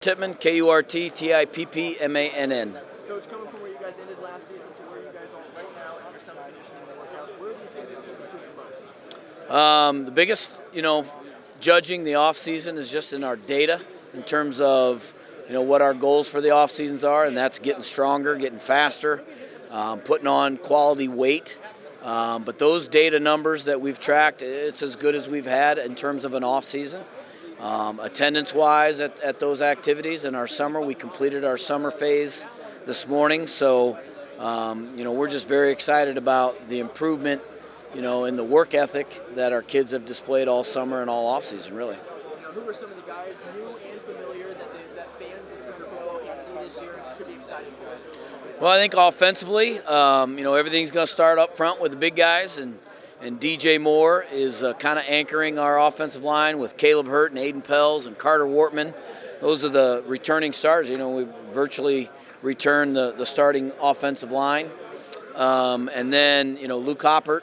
Tippmann, Kurttippmann. Coach, coming from where you guys ended last season to where you guys are right now in your summer conditioning and workouts, where do you see this team improving most? The biggest, judging the off season is just in our data in terms of, what our goals for the off seasons are, and that's getting stronger, getting faster, putting on quality weight. But those data numbers that we've tracked, it's as good as we've had in terms of an off season. Attendance-wise at those activities in our summer, we completed our summer phase this morning, so we're just very excited about the improvement, in the work ethic that our kids have displayed all summer and all off-season, really. Who are some of the guys, new and familiar, that fans of Snider football can see this year and should be excited for? Well, I think offensively, everything's going to start up front with the big guys, and DJ Moore is kind of anchoring our offensive line with Caleb Hurt and Aiden Pels and Carter Wortman. Those are the returning starters. We virtually returned the starting offensive line. And then, Luke Hoppert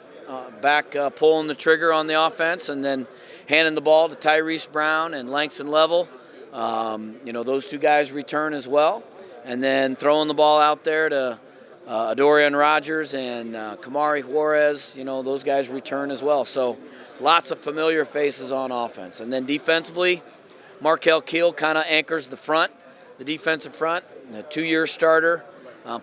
back pulling the trigger on the offense, and then handing the ball to Tyrese Brown and Langston Level. Those two guys return as well. And then throwing the ball out there to Adorian Rogers and Kamari Juarez, those guys return as well. So lots of familiar faces on offense. And then defensively, Markel Keel kind of anchors the defensive front, a 2-year starter,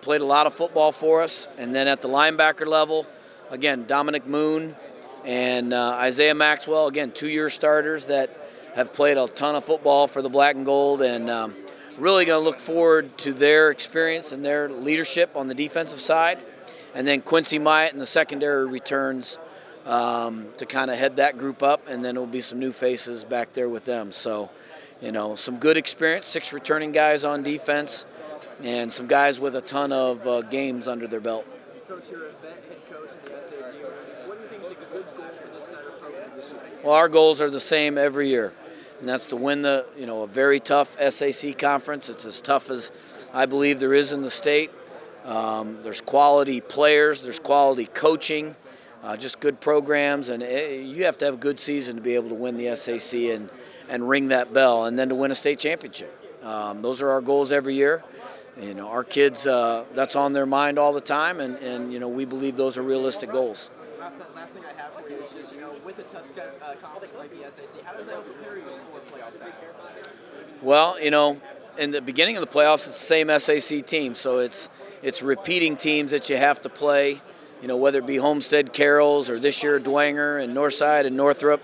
played a lot of football for us. And then at the linebacker level, again, Dominic Moon and Isaiah Maxwell, again, 2-year starters that have played a ton of football for the Black and Gold, and really going to look forward to their experience and their leadership on the defensive side. And then Quincy Myatt in the secondary returns to kind of head that group up, and then there will be some new faces back there with them. So, some good experience, 6 returning guys on defense, and some guys with a ton of games under their belt. Coach, you're a vet head coach in the SAC. What do you think is a good goal for this Snider program this year? Well, our goals are the same every year. And that's to win a very tough SAC conference. It's as tough as I believe there is in the state. There's quality players, there's quality coaching, just good programs, and you have to have a good season to be able to win the SAC and ring that bell, and then to win a state championship. Those are our goals every year. Our kids, that's on their mind all the time, and we believe those are realistic goals. Last thing I have for you is just, with a tough conference like the SAC, how does that prepare you for playoffs out here? Well, in the beginning of the playoffs, it's the same SAC team, so it's repeating teams that you have to play, whether it be Homestead Carrolls or this year Dwenger and Northside and Northrop.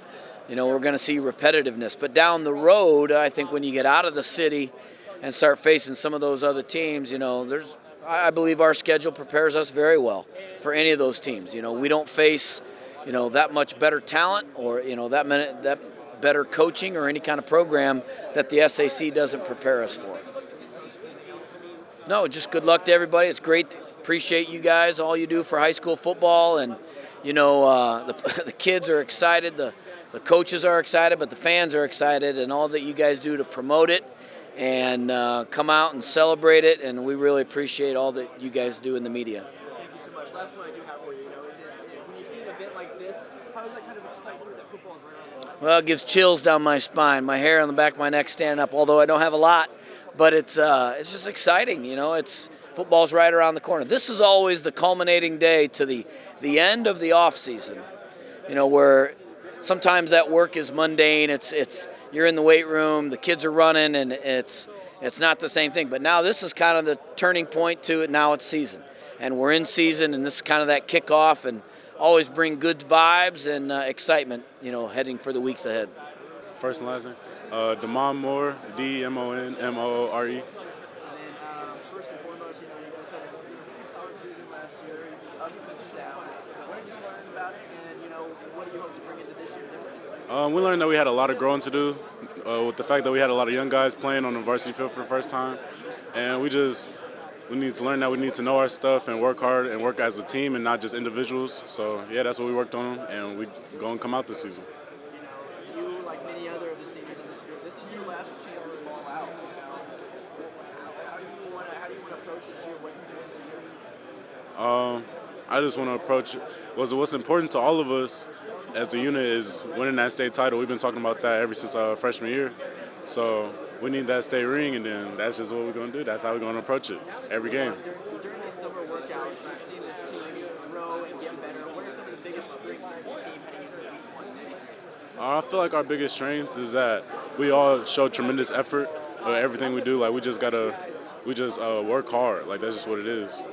We're going to see repetitiveness. But down the road, I think when you get out of the city and start facing some of those other teams, I believe our schedule prepares us very well for any of those teams. We don't face, that much better talent or, that better coaching or any kind of program that the SAC doesn't prepare us for. No, just good luck to everybody. It's great. Appreciate you guys, all you do for high school football. And, the kids are excited, the coaches are excited, but the fans are excited, and all that you guys do to promote it and come out and celebrate it, and we really appreciate all that you guys do in the media. Thank you so much. Last one I do have for you, when you see an event like this, how does that kind of excite you that football is right around the corner? Well, it gives chills down my spine, my hair on the back of my neck standing up, although I don't have a lot, but it's just exciting, football's right around the corner. This is always the culminating day to the end of the off season, where sometimes that work is mundane. It's you're in the weight room, the kids are running, and it's not the same thing. But now this is kind of the turning point to it. Now it's season, and we're in season, and this is kind of that kickoff, and always bring good vibes and excitement, heading for the weeks ahead. First and last name, Damon Moore, D-M-O-N-M-O-O-R-E. And then, first and foremost, you guys had a pretty solid season last year, ups and some downs. What did you learn about it, and, what do you hope to bring into this year differently? We learned that we had a lot of growing to do with the fact that we had a lot of young guys playing on the varsity field for the first time. And we need to learn that we need to know our stuff and work hard and work as a team and not just individuals. So, yeah, that's what we worked on, and we're going to come out this season. You, like many other of the seniors in this group, this is your last chance to ball out. How do you want to approach this year? What's important to you? I just want to approach what's important to all of us as a unit is winning that state title. We've been talking about that ever since freshman year. So we need that state ring, and then that's just what we're going to do. That's how we're going to approach it every game. During these summer workouts, you've seen this team grow and get better. What are some of the biggest strengths of this team heading into week 1? I feel like our biggest strength is that we all show tremendous effort. Everything we do, like we just work hard. Like that's just what it is.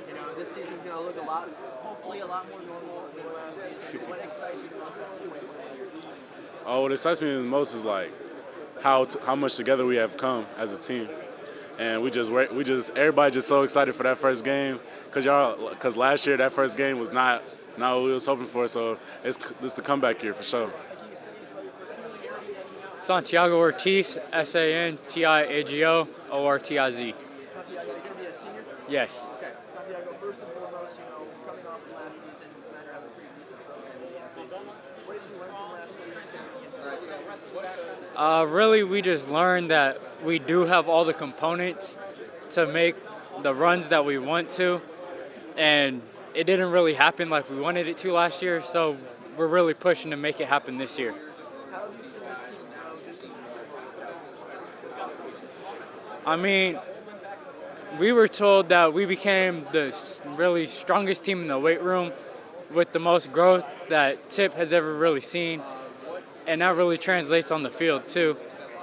You know, this season's going to look hopefully a lot more normal than last season. What excites you the most about this 2021 year? What excites me the most is like how much together we have come as a team, and everybody just so excited for that first game because last year that first game was not what we was hoping for. So this the comeback year for sure. Santiago Ortiz, Santiago Ortiz. Santiago, you're going to be a senior? Yes. Okay, Santiago, first and foremost, coming off from last season, Snider having a pretty decent program in the SAC. What did you learn from last season? Really, we just learned that we do have all the components to make the runs that we want to, and it didn't really happen like we wanted it to last year, so we're really pushing to make it happen this year. How have you seen this team now just in the summer workouts? I mean, we were told that we became the really strongest team in the weight room with the most growth that Tip has ever really seen. And that really translates on the field, too,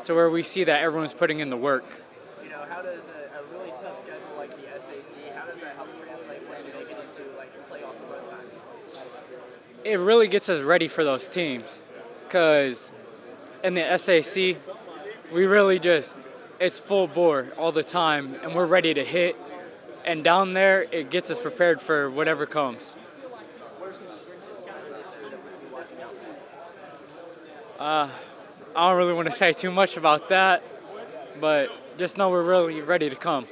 to where we see that everyone's putting in the work. How does a really tough schedule like the SAC, how does that help translate once you make it into playoff run time? It really gets us ready for those teams because in the SAC, we really it's full bore all the time, and we're ready to hit. And down there, it gets us prepared for whatever comes. What are some strengths of Snider this year that we're going to be watching out for? I don't really want to say too much about that, but just know we're really ready to come.